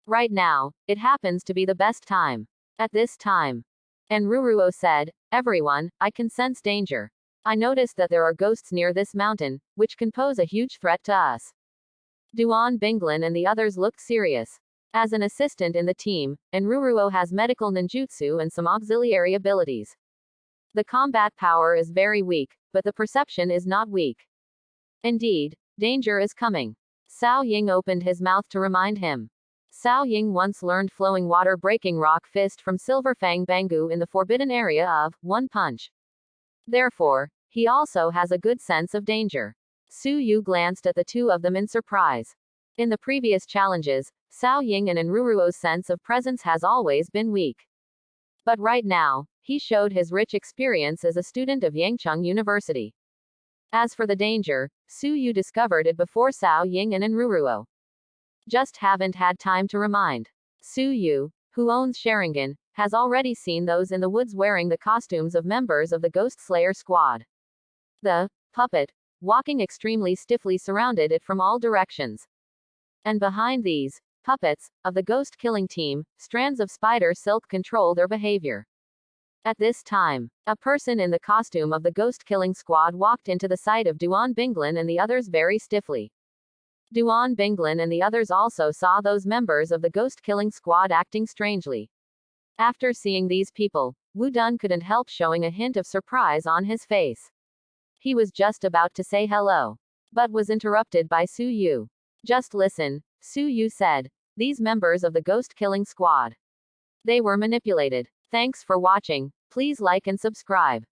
Right now, it happens to be the best time. At this time. And Ruruo said, everyone, I can sense danger. I noticed that there are ghosts near this mountain, which can pose a huge threat to us. Duan Binglan and the others looked serious. As an assistant in the team, and Ruruo has medical ninjutsu and some auxiliary abilities. The combat power is very weak, but the perception is not weak. Indeed, danger is coming. Cao Ying opened his mouth to remind him. Cao Ying once learned flowing water breaking rock fist from Silver Fang Bangu in the forbidden area of One Punch. Therefore, he also has a good sense of danger. Su Yu glanced at the two of them in surprise. In the previous challenges, Cao Ying and Ruruo's sense of presence has always been weak. But right now, he showed his rich experience as a student of Yangcheng University. As for the danger, Su Yu discovered it before Cao Ying and Ruruo. Just haven't had time to remind. Su Yu, who owns Sharingan, has already seen those in the woods wearing the costumes of members of the Ghost Slayer squad. The puppet, walking extremely stiffly, surrounded it from all directions. And behind these puppets of the ghost killing team, strands of spider silk control their behavior. At this time, a person in the costume of the ghost killing squad walked into the sight of Duan Binglan and the others very stiffly. Duan Binglan and the others also saw those members of the ghost killing squad acting strangely. After seeing these people, Wu Dun couldn't help showing a hint of surprise on his face. He was just about to say hello, but was interrupted by Su Yu. Just listen, Su Yu said. These members of the ghost killing squad. They were manipulated. Thanks for watching. Please like and subscribe.